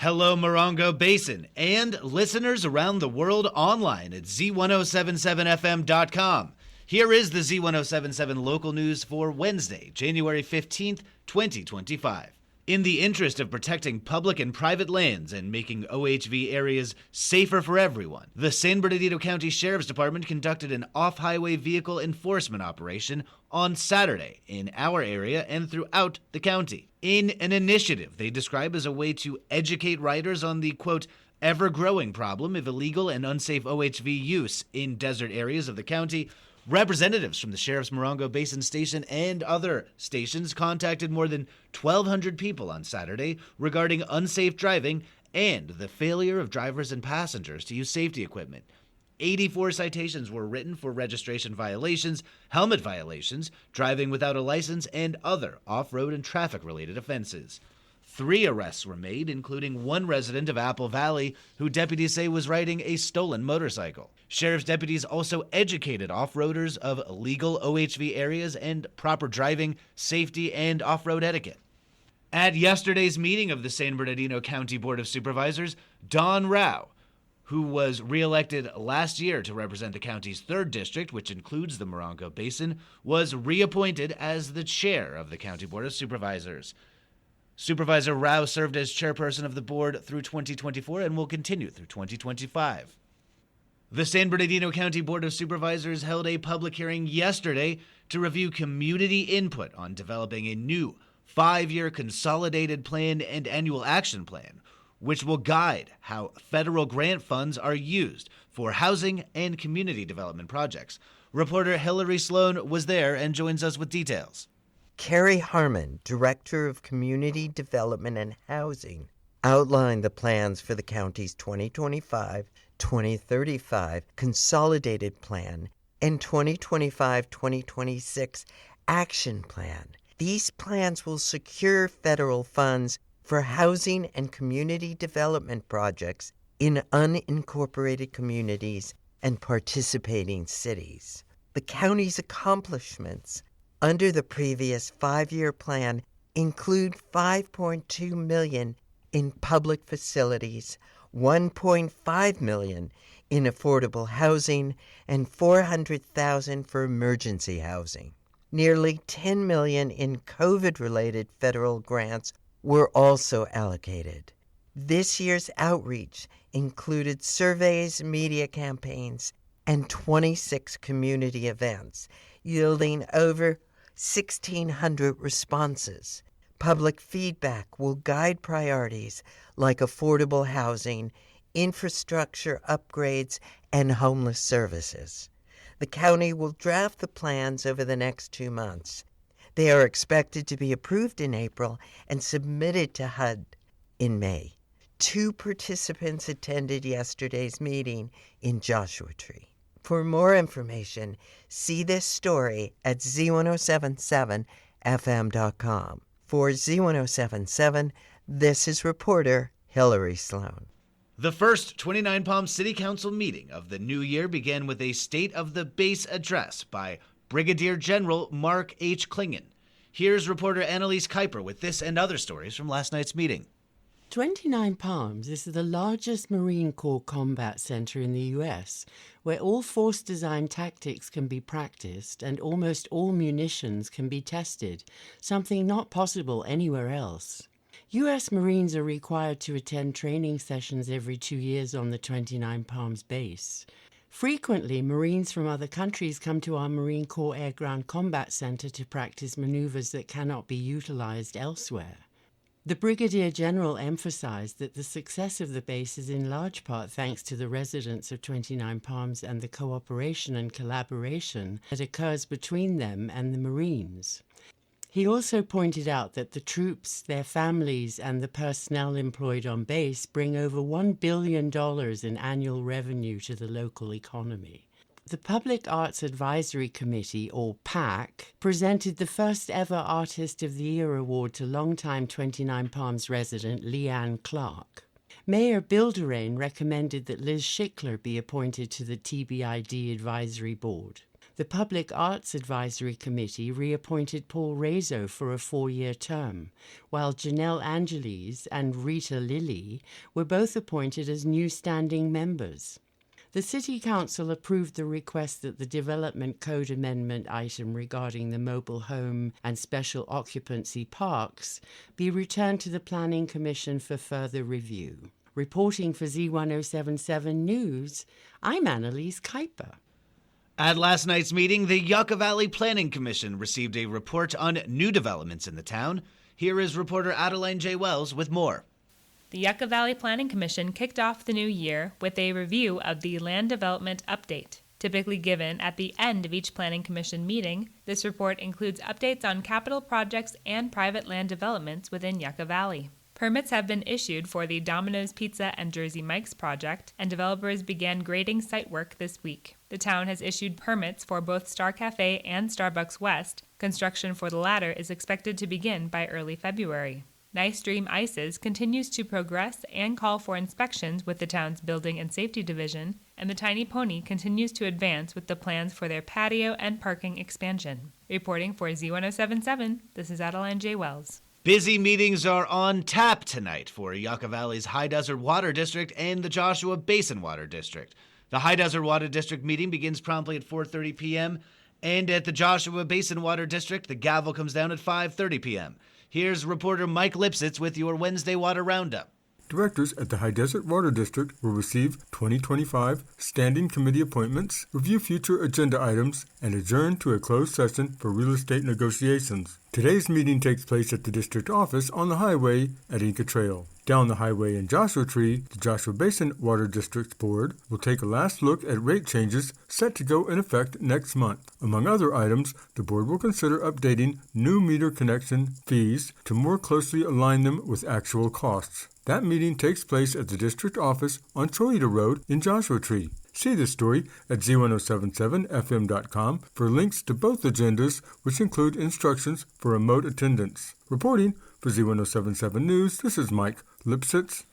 Hello, Morongo Basin, and listeners around the world online at Z107.7fm.com. Here is the Z107.7 local news for Wednesday, January 15th, 2025. In the interest of protecting public and private lands and making OHV areas safer for everyone, the San Bernardino County Sheriff's Department conducted an off-highway vehicle enforcement operation on Saturday in our area and throughout the county. In an initiative they describe as a way to educate riders on the, quote, ever-growing problem of illegal and unsafe OHV use in desert areas of the county, representatives from the Sheriff's Morongo Basin Station and other stations contacted more than 1,200 people on Saturday regarding unsafe driving and the failure of drivers and passengers to use safety equipment. 84 citations were written for registration violations, helmet violations, driving without a license, and other off-road and traffic-related offenses. 3 arrests were made, including one resident of Apple Valley who deputies say was riding a stolen motorcycle. Sheriff's deputies also educated off-roaders of legal OHV areas and proper driving, safety, and off-road etiquette. At yesterday's meeting of the San Bernardino County Board of Supervisors, Don Rao, who was re-elected last year to represent the county's 3rd district, which includes the Morongo Basin, was reappointed as the chair of the County Board of Supervisors. Supervisor Rao served as chairperson of the board through 2024 and will continue through 2025. The San Bernardino County Board of Supervisors held a public hearing yesterday to review community input on developing a new 5-year consolidated plan and annual action plan, which will guide how federal grant funds are used for housing and community development projects. Reporter Hillary Sloan was there and joins us with details. Carrie Harmon, Director of Community Development and Housing, outlined the plans for the county's 2025-2035 Consolidated Plan and 2025-2026 Action Plan. These plans will secure federal funds for housing and community development projects in unincorporated communities and participating cities. The county's accomplishments under the previous 5-year plan include $5.2 million in public facilities, $1.5 million in affordable housing, and $400,000 for emergency housing. Nearly $10 million in COVID-related federal grants were also allocated. This year's outreach included surveys, media campaigns, and 26 community events, yielding over 1,600 responses. Public feedback will guide priorities like affordable housing, infrastructure upgrades, and homeless services. The county will draft the plans over the next 2 months. They are expected to be approved in April and submitted to HUD in May. 2 participants attended yesterday's meeting in Joshua Tree. For more information, see this story at Z107.7fm.com. For Z107.7, this is reporter Hillary Sloan. The first 29 Palms City Council meeting of the new year began with a State of the Base address by Brigadier General Mark H. Klingen. Here's reporter Annalise Kuiper with this and other stories from last night's meeting. 29 Palms is the largest Marine Corps combat center in the U.S., where all force design tactics can be practiced and almost all munitions can be tested, something not possible anywhere else. U.S. Marines are required to attend training sessions every 2 years on the 29 Palms base. Frequently, Marines from other countries come to our Marine Corps Air Ground Combat Center to practice maneuvers that cannot be utilized elsewhere. The Brigadier General emphasized that the success of the base is in large part thanks to the residents of 29 Palms and the cooperation and collaboration that occurs between them and the Marines. He also pointed out that the troops, their families, and the personnel employed on base bring over $1 billion in annual revenue to the local economy. The Public Arts Advisory Committee, or PAC, presented the first ever Artist of the Year award to longtime 29 Palms resident Leanne Clark. Mayor Bill Durain recommended that Liz Schickler be appointed to the TBID Advisory Board. The Public Arts Advisory Committee reappointed Paul Rezo for a 4-year term, while Janelle Angeles and Rita Lilly were both appointed as new standing members. The City Council approved the request that the Development Code Amendment item regarding the mobile home and special occupancy parks be returned to the Planning Commission for further review. Reporting for Z107.7 News, I'm Annalise Kuiper. At last night's meeting, the Yucca Valley Planning Commission received a report on new developments in the town. Here is reporter Adeline J. Wells with more. The Yucca Valley Planning Commission kicked off the new year with a review of the Land Development Update. Typically given at the end of each Planning Commission meeting, this report includes updates on capital projects and private land developments within Yucca Valley. Permits have been issued for the Domino's Pizza and Jersey Mike's project, and developers began grading site work this week. The town has issued permits for both Star Cafe and Starbucks West. Construction for the latter is expected to begin by early February. Nice Dream Ices continues to progress and call for inspections with the town's Building and Safety Division, and the Tiny Pony continues to advance with the plans for their patio and parking expansion. Reporting for Z107.7, this is Adeline J. Wells. Busy meetings are on tap tonight for Yucca Valley's High Desert Water District and the Joshua Basin Water District. The High Desert Water District meeting begins promptly at 4:30 p.m., and at the Joshua Basin Water District, the gavel comes down at 5:30 p.m. Here's reporter Mike Lipsitz with your Wednesday Water Roundup. Directors at the High Desert Water District will receive 2025 standing committee appointments, review future agenda items, and adjourn to a closed session for real estate negotiations. Today's meeting takes place at the district office on the highway at Inca Trail. Down the highway in Joshua Tree, the Joshua Basin Water District Board will take a last look at rate changes set to go in effect next month. Among other items, the board will consider updating new meter connection fees to more closely align them with actual costs. That meeting takes place at the district office on Choita Road in Joshua Tree. See this story at Z107.7fm.com for links to both agendas, which include instructions for remote attendance. Reporting for Z107.7 News, this is Mike Lipsitz.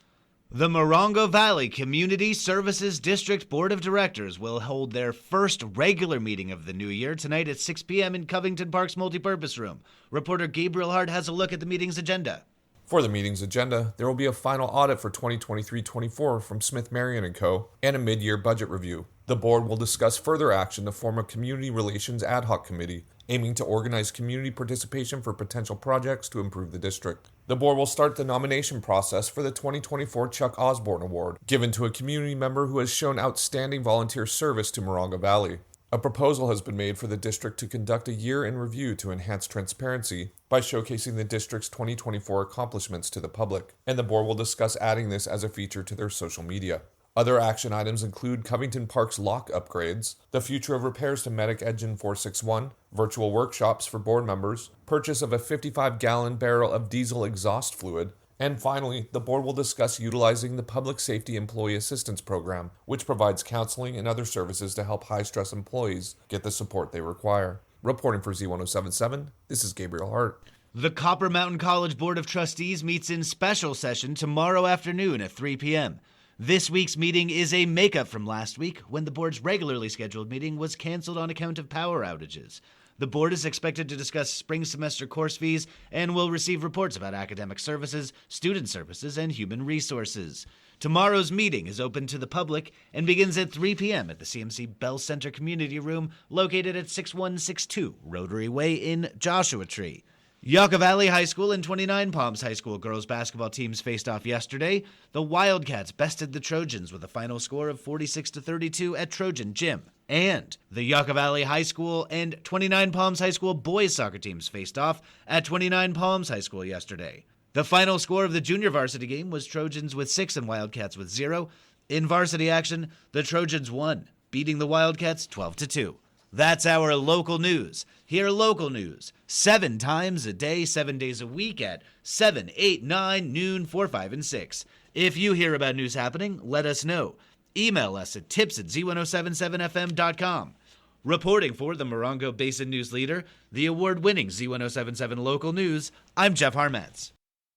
The Morongo Valley Community Services District Board of Directors will hold their first regular meeting of the new year tonight at 6 p.m. in Covington Park's multipurpose room. Reporter Gabriel Hart has a look at the meeting's agenda. For the meeting's agenda, there will be a final audit for 2023-24 from Smith Marion & Co. and a mid-year budget review. The board will discuss further action to form a Community Relations Ad Hoc Committee, aiming to organize community participation for potential projects to improve the district. The board will start the nomination process for the 2024 Chuck Osborne Award, given to a community member who has shown outstanding volunteer service to Morongo Valley. A proposal has been made for the district to conduct a year in review to enhance transparency by showcasing the district's 2024 accomplishments to the public, and the board will discuss adding this as a feature to their social media. Other action items include Covington Park's lock upgrades, the future of repairs to Medic Engine 461, virtual workshops for board members, purchase of a 55-gallon barrel of diesel exhaust fluid, and finally, the board will discuss utilizing the Public Safety Employee Assistance Program, which provides counseling and other services to help high-stress employees get the support they require. Reporting for Z107.7, this is Gabriel Hart. The Copper Mountain College Board of Trustees meets in special session tomorrow afternoon at 3 p.m. This week's meeting is a makeup from last week, when the board's regularly scheduled meeting was canceled on account of power outages. The board is expected to discuss spring semester course fees and will receive reports about academic services, student services, and human resources. Tomorrow's meeting is open to the public and begins at 3 p.m. at the CMC Bell Center Community Room located at 6162 Rotary Way in Joshua Tree. Yucca Valley High School and 29 Palms High School girls basketball teams faced off yesterday. The Wildcats bested the Trojans with a final score of 46-32 at Trojan Gym. And the Yucca Valley High School and 29 Palms High School boys soccer teams faced off at 29 Palms High School yesterday. The final score of the junior varsity game was Trojans with 6 and Wildcats with 0. In varsity action, the Trojans won, beating the Wildcats 12-2. That's our local news. Hear local news 7 times a day, 7 days a week at 7, 8, 9, noon, 4, 5, and 6. If you hear about news happening, let us know. Email us at tips@z1077fm.com. Reporting for the Morongo Basin News Leader, the award-winning Z1077 Local News, I'm Jeff Harmetz.